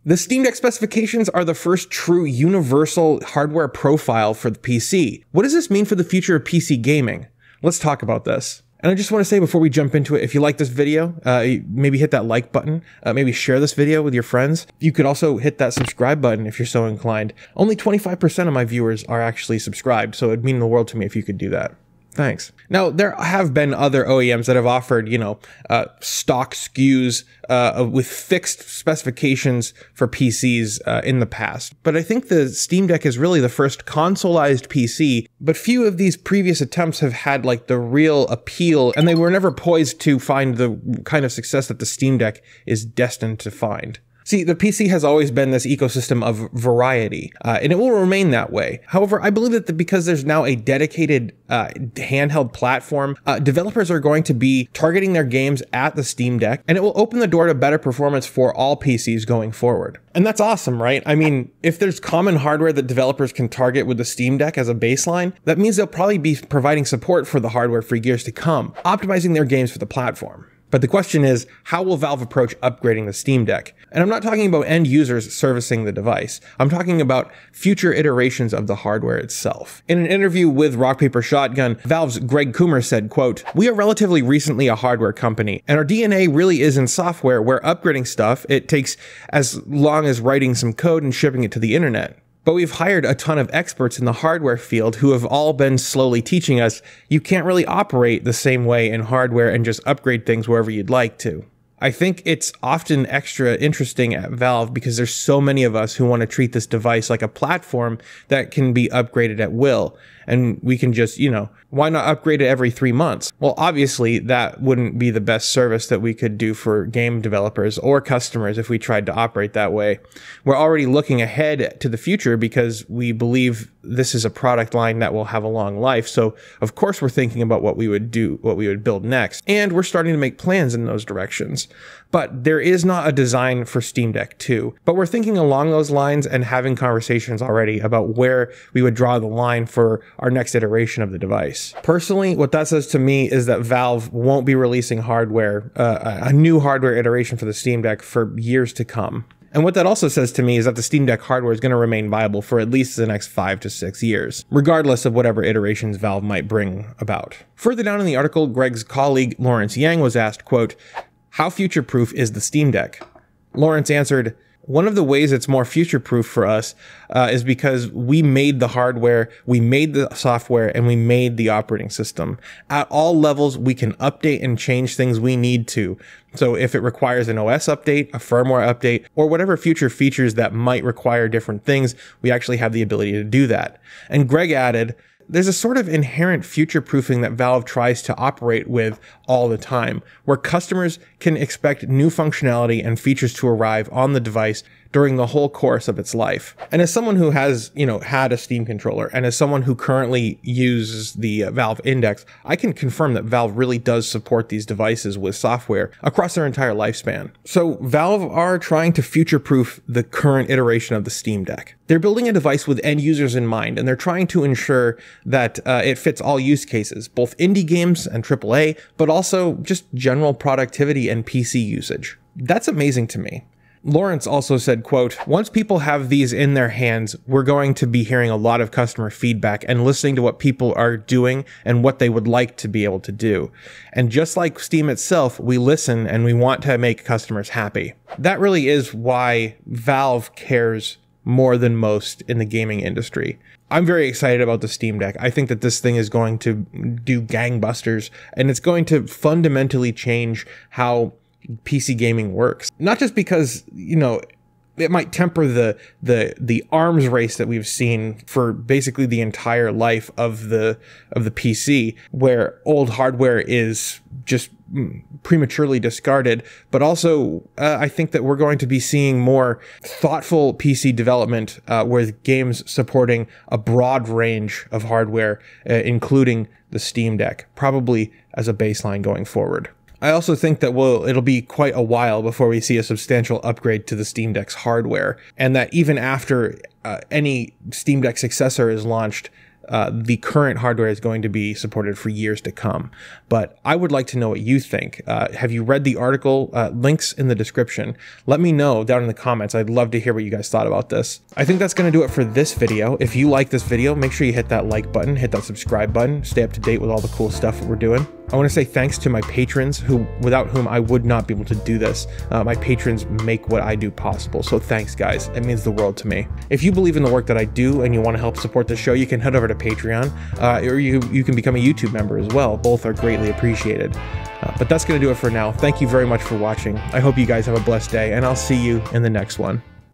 The Steam Deck specifications are the first true universal hardware profile for the PC. What does this mean for the future of PC gaming? Let's talk about this. And I just want to say before we jump into it, if you like this video, maybe hit that like button, maybe share this video with your friends. You could also hit that subscribe button if you're so inclined. Only 25% of my viewers are actually subscribed, so it'd mean the world to me if you could do that. Thanks. Now, there have been other OEMs that have offered, stock SKUs with fixed specifications for PCs in the past. But I think the Steam Deck is really the first consoleized PC, but few of these previous attempts have had like the real appeal, and they were never poised to find the kind of success that the Steam Deck is destined to find. See, the PC has always been this ecosystem of variety, and it will remain that way. However, I believe that because there's now a dedicated handheld platform, developers are going to be targeting their games at the Steam Deck, and it will open the door to better performance for all PCs going forward. And that's awesome, right? I mean, if there's common hardware that developers can target with the Steam Deck as a baseline, that means they'll probably be providing support for the hardware for years to come, optimizing their games for the platform. But the question is, how will Valve approach upgrading the Steam Deck? And I'm not talking about end users servicing the device. I'm talking about future iterations of the hardware itself. In an interview with Rock Paper Shotgun, Valve's Greg Coomer said, quote, "We are relatively recently a hardware company, and our DNA really is in software where upgrading stuff, it takes as long as writing some code and shipping it to the internet. But we've hired a ton of experts in the hardware field who have all been slowly teaching us you can't really operate the same way in hardware and just upgrade things wherever you'd like to." I think it's often extra interesting at Valve because there's so many of us who want to treat this device like a platform that can be upgraded at will. And we can just, why not upgrade it every 3 months? Well, obviously that wouldn't be the best service that we could do for game developers or customers if we tried to operate that way. We're already looking ahead to the future because we believe this is a product line that will have a long life. So of course we're thinking about what we would do, what we would build next. And we're starting to make plans in those directions. But there is not a design for Steam Deck 2. But we're thinking along those lines and having conversations already about where we would draw the line for our next iteration of the device. Personally, what that says to me is that Valve won't be releasing hardware, a new hardware iteration for the Steam Deck for years to come. And what that also says to me is that the Steam Deck hardware is going to remain viable for at least the next 5 to 6 years, regardless of whatever iterations Valve might bring about. Further down in the article, Greg's colleague Lawrence Yang was asked, quote, "How future-proof is the Steam Deck?" Lawrence answered, "One of the ways it's more future-proof for us is because we made the hardware, we made the software, and we made the operating system. At all levels, we can update and change things we need to. So if it requires an OS update, a firmware update, or whatever future features that might require different things, we actually have the ability to do that." And Greg added, "There's a sort of inherent future-proofing that Valve tries to operate with all the time, where customers can expect new functionality and features to arrive on the device during the whole course of its life." And as someone who has, had a Steam controller, and as someone who currently uses the Valve Index, I can confirm that Valve really does support these devices with software across their entire lifespan. So Valve are trying to future-proof the current iteration of the Steam Deck. They're building a device with end users in mind, and they're trying to ensure that it fits all use cases, both indie games and AAA, but also just general productivity and PC usage. That's amazing to me. Lawrence also said, quote, "Once people have these in their hands, we're going to be hearing a lot of customer feedback and listening to what people are doing and what they would like to be able to do. And just like Steam itself, we listen and we want to make customers happy." That really is why Valve cares more than most in the gaming industry. I'm very excited about the Steam Deck. I think that this thing is going to do gangbusters, and it's going to fundamentally change how PC gaming works. Not just because, it might temper the arms race that we've seen for basically the entire life of the PC, where old hardware is just prematurely discarded, but also I think that we're going to be seeing more thoughtful PC development with games supporting a broad range of hardware, including the Steam Deck, probably as a baseline going forward. I also think that it'll be quite a while before we see a substantial upgrade to the Steam Deck's hardware, and that even after any Steam Deck successor is launched, the current hardware is going to be supported for years to come. But I would like to know what you think. Have you read the article? Links in the description. Let me know down in the comments. I'd love to hear what you guys thought about this. I think that's going to do it for this video. If you like this video, make sure you hit that like button, hit that subscribe button, stay up to date with all the cool stuff that we're doing. I want to say thanks to my patrons, without whom I would not be able to do this. My patrons make what I do possible, so thanks guys. It means the world to me. If you believe in the work that I do and you want to help support the show, you can head over to Patreon, or you can become a YouTube member as well. Both are greatly appreciated. But that's going to do it for now. Thank you very much for watching. I hope you guys have a blessed day, and I'll see you in the next one.